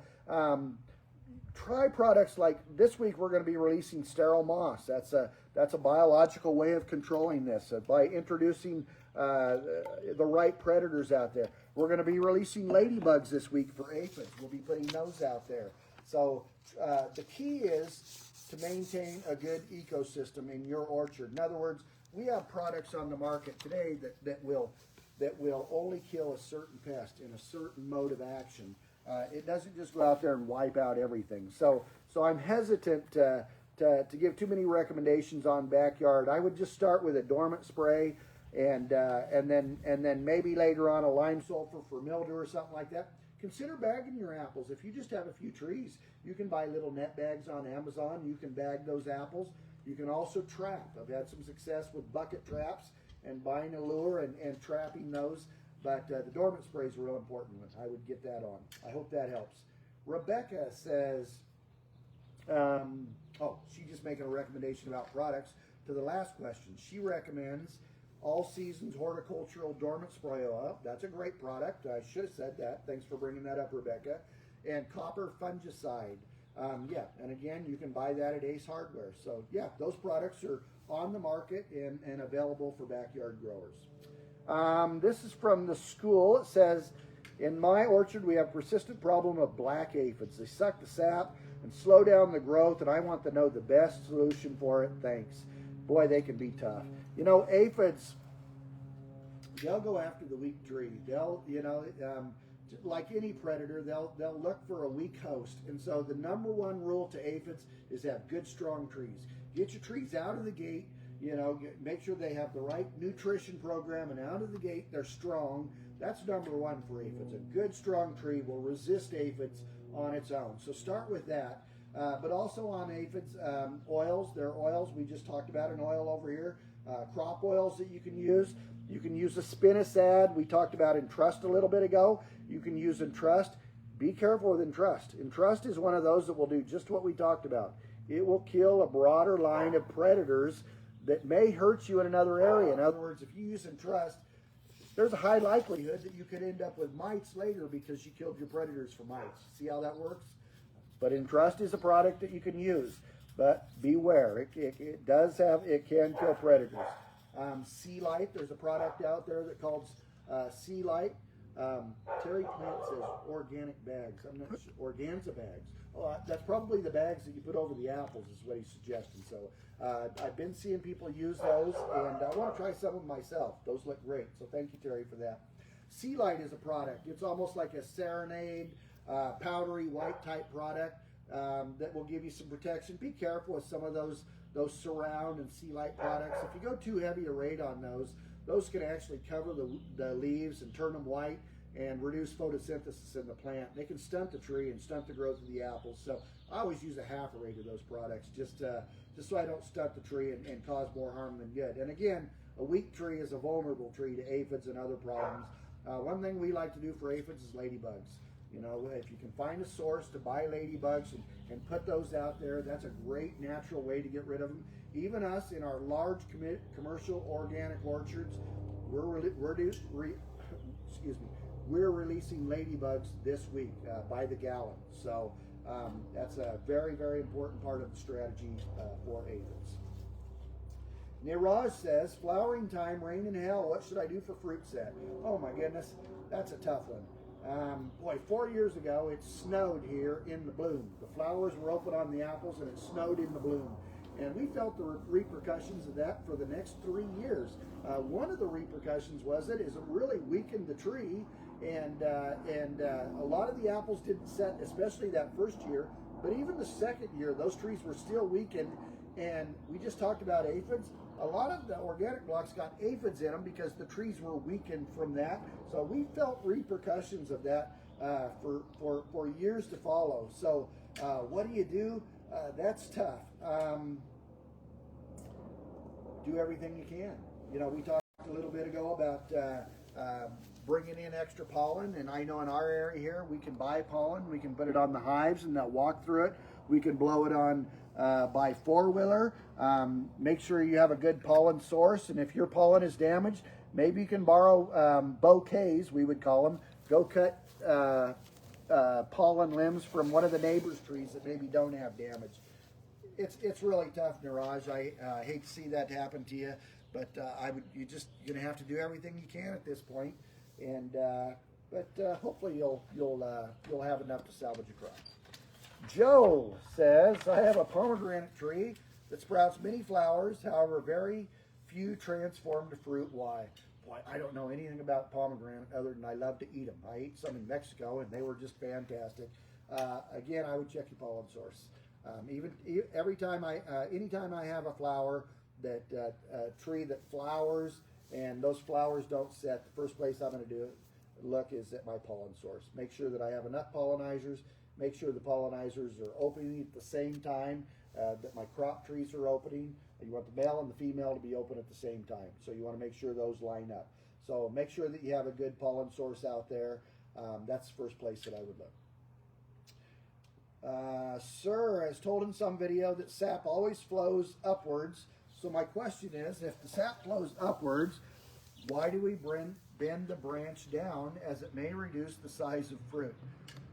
try products like this week. We're going to be releasing sterile moss. That's a biological way of controlling this by introducing the right predators out there. We're going to be releasing ladybugs this week for aphids. We'll be putting those out there. So the key is to maintain a good ecosystem in your orchard. In other words, we have products on the market today that will only kill a certain pest in a certain mode of action. It doesn't just go out there and wipe out everything. So I'm hesitant to give too many recommendations on backyard. I would just start with a dormant spray, and then maybe later on a lime sulfur for mildew or something like that. Consider bagging your apples. If you just have a few trees, you can buy little net bags on Amazon. You can bag those apples. You can also trap. I've had some success with bucket traps and buying a lure and trapping those. But the dormant spray is a real important one. I would get that on. I hope that helps. Rebecca says, she's just making a recommendation about products. To the last question, she recommends All Seasons Horticultural Dormant Spray Oil. That's a great product. I should have said that. Thanks for bringing that up, Rebecca. And Copper Fungicide. Yeah, and again, you can buy that at Ace Hardware. So yeah, those products are on the market and available for backyard growers. This is from the school. It says, in my orchard, we have a persistent problem of black aphids. They suck the sap and slow down the growth, and I want to know the best solution for it. Thanks. Boy, they can be tough. You know, aphids, they'll go after the weak tree. They'll, you know, like any predator, they'll look for a weak host. And so the number one rule to aphids is have good, strong trees. Get your trees out of the gate, you know, make sure they have the right nutrition program, and out of the gate they're strong. That's number one for aphids. A good, strong tree will resist aphids on its own. So start with that. But also on aphids, oils. There are oils. We just talked about an oil over here. Crop oils that you can use. You can use a spinosad. We talked about Entrust a little bit ago. You can use Entrust. Be careful with Entrust. Entrust is one of those that will do just what we talked about. It will kill a broader line of predators that may hurt you in another area. In other words, if you use Entrust, there's a high likelihood that you could end up with mites later because you killed your predators for mites. See how that works? But Entrust is a product that you can use. But beware, it can kill predators. Sea Light, there's a product out there that called Sea Light. Terry Plant says organic bags. I'm not sure. Organza bags. Oh, that's probably the bags that you put over the apples is what he's suggesting. So I've been seeing people use those, and I want to try some of them myself. Those look great. So thank you, Terry, for that. Sea Light is a product. It's almost like a Serenade, powdery white type product that will give you some protection. Be careful with some of those Surround and Sea Light products. If you go too heavy a rate on those can actually cover the leaves and turn them white and reduce photosynthesis in the plant. They can stunt the tree and stunt the growth of the apples. So I always use a half a rate of those products just so I don't stunt the tree and cause more harm than good. And again, a weak tree is a vulnerable tree to aphids and other problems. One thing we like to do for aphids is ladybugs. You know, if you can find a source to buy ladybugs and put those out there, that's a great natural way to get rid of them. Even us in our large commercial organic orchards, we're releasing ladybugs this week by the gallon. So that's a very, very important part of the strategy for aphids. Niraj says, flowering time, rain and hell, what should I do for fruit set? Oh my goodness, that's a tough one. Boy, 4 years ago, it snowed here in the bloom. The flowers were open on the apples, and it snowed in the bloom. And we felt the repercussions of that for the next 3 years. One of the repercussions it really weakened the tree, and a lot of the apples didn't set, especially that first year. But even the second year, those trees were still weakened. And we just talked about aphids. A lot of the organic blocks got aphids in them because the trees were weakened from that. So we felt repercussions of that for years to follow. So what do? That's tough. Do everything you can. You know, we talked a little bit ago about bringing in extra pollen, and I know in our area here we can buy pollen. We can put it on the hives and they'll walk through it. We can blow it on by four-wheeler. Make sure you have a good pollen source, and if your pollen is damaged, maybe you can borrow bouquets, we would call them. Go cut pollen limbs from one of the neighbor's trees that maybe don't have damage. It's really tough, Niraj. I hate to see that happen to you, but you're gonna have to do everything you can at this point, and but hopefully you'll have enough to salvage a crop. Joe says, I have a pomegranate tree that sprouts many flowers, however, very few transform to fruit. Why? Boy, I don't know anything about pomegranate other than I love to eat them. I ate some in Mexico, and they were just fantastic. Again, I would check your pollen source. Anytime I have a flower a tree that flowers and those flowers don't set, the first place I'm going to look is at my pollen source. Make sure that I have enough pollinizers. Make sure the pollinizers are opening at the same time that my crop trees are opening. You want the male and the female to be open at the same time. So you want to make sure those line up. So make sure that you have a good pollen source out there. That's the first place that I would look. Sir has told in some video that sap always flows upwards, So my question is, if the sap flows upwards, why do we bend the branch down, as it may reduce the size of fruit?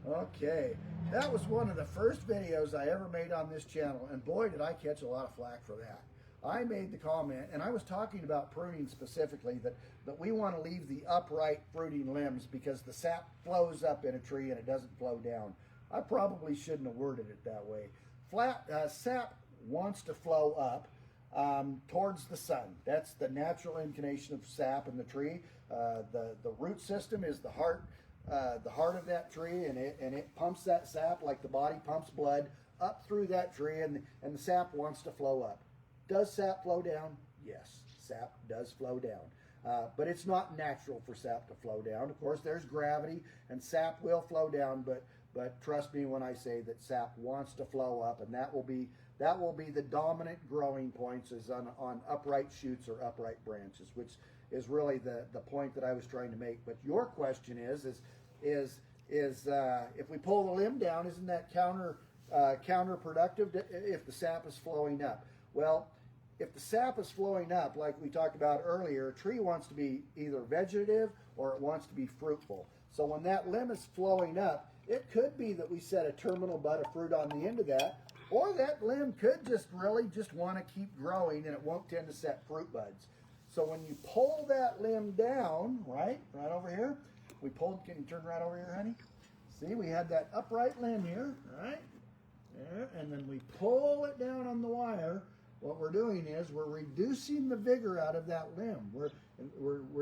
Okay, that was one of the first videos I ever made on this channel, and boy did I catch a lot of flack for that. I made the comment, and I was talking about pruning specifically, that we want to leave the upright fruiting limbs because the sap flows up in a tree and it doesn't flow down. I probably shouldn't have worded it that way. Sap wants to flow up towards the sun. That's the natural inclination of sap in the tree. The root system is the heart of that tree, and it pumps that sap like the body pumps blood up through that tree, and the sap wants to flow up. Does sap flow down? Yes, sap does flow down. But it's not natural for sap to flow down. Of course, there's gravity, and sap will flow down, but trust me when I say that sap wants to flow up, and that will be the dominant growing points is on upright shoots or upright branches, which is really the point that I was trying to make. But your question is if we pull the limb down, isn't that counterproductive if the sap is flowing up? Well, if the sap is flowing up, like we talked about earlier, a tree wants to be either vegetative or it wants to be fruitful. So when that limb is flowing up, it could be that we set a terminal bud of fruit on the end of that, or that limb could really just want to keep growing and it won't tend to set fruit buds. So when you pull that limb down, right over here, can you turn right over here, honey? See, we had that upright limb here, right? There, and then we pull it down on the wire. What we're doing is we're reducing the vigor out of that limb. We're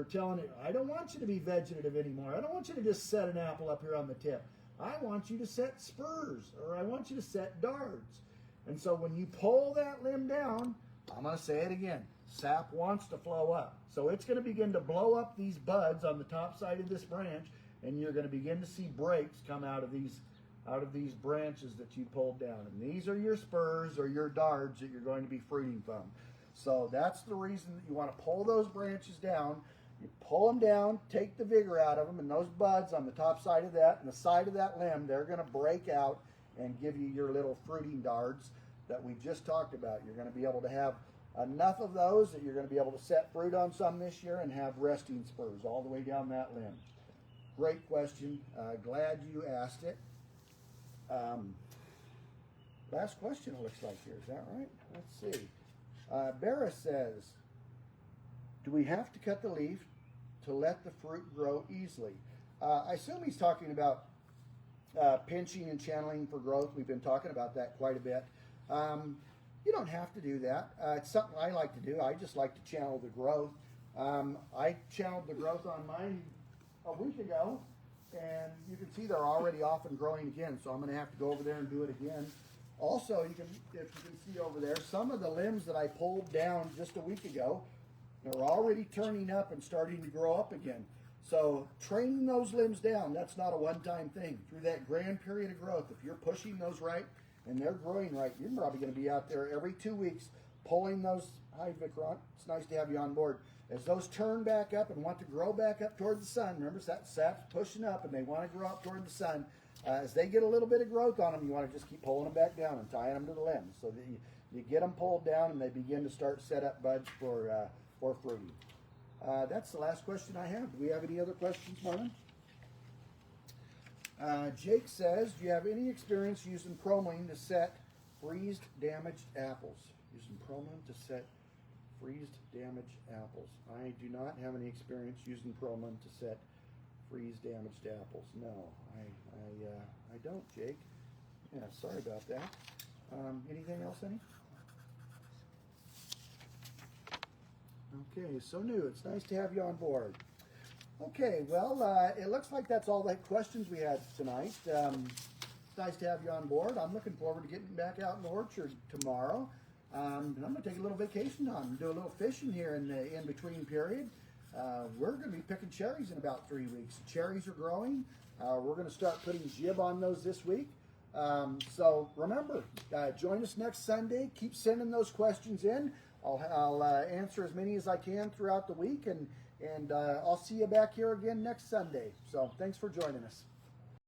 telling it, I don't want you to be vegetative anymore. I don't want you to just set an apple up here on the tip. I want you to set spurs, or I want you to set darts. And so when you pull that limb down, I'm going to say it again, sap wants to flow up. So it's going to begin to blow up these buds on the top side of this branch, and you're going to begin to see breaks come out of these branches that you pulled down. And these are your spurs or your darts that you're going to be fruiting from. So that's the reason that you want to pull those branches down. You pull them down, take the vigor out of them, and those buds on the top side of that and the side of that limb, they're going to break out and give you your little fruiting darts that we just talked about. You're going to be able to have enough of those that you're going to be able to set fruit on some this year and have resting spurs all the way down that limb. Great question. Glad you asked it. Last question, it looks like here. Is that right? Let's see. Barra says, do we have to cut the leaf to let the fruit grow easily? I assume he's talking about pinching and channeling for growth. We've been talking about that quite a bit. You don't have to do that. It's something I like to do. I just like to channel the growth. I channeled the growth on mine a week ago, and you can see they're already off and growing again, so I'm going to have to go over there and do it again. Also, if you can see over there, some of the limbs that I pulled down just a week ago, they're already turning up and starting to grow up again. So training those limbs down, that's not a one-time thing. Through that grand period of growth, if you're pushing those right and they're growing right, you're probably going to be out there every 2 weeks pulling those. Hi, Vikram. It's nice to have you on board. As those turn back up and want to grow back up toward the sun, remember that sap's pushing up and they want to grow up toward the sun. As they get a little bit of growth on them, you want to just keep pulling them back down and tying them to the limbs so that you get them pulled down and they begin to start set up buds for fruiting. That's the last question I have. Do we have any other questions, Marlon? Jake says, do you have any experience using bromelain to set freezed damaged apples? Using bromelain to set freezed damaged apples. I do not have any experience using bromelain to set freeze damaged apples. No, I don't, Jake. Yeah, sorry about that. Anything else, Annie? Okay, so new. It's nice to have you on board. Okay, well, it looks like that's all the questions we had tonight. It's nice to have you on board. I'm looking forward to getting back out in the orchard tomorrow. And I'm going to take a little vacation time and do a little fishing here in the in-between period. We're going to be picking cherries in about 3 weeks. The cherries are growing. We're going to start putting jib on those this week. So remember, join us next Sunday. Keep sending those questions in. I'll answer as many as I can throughout the week, and I'll see you back here again next Sunday. So thanks for joining us.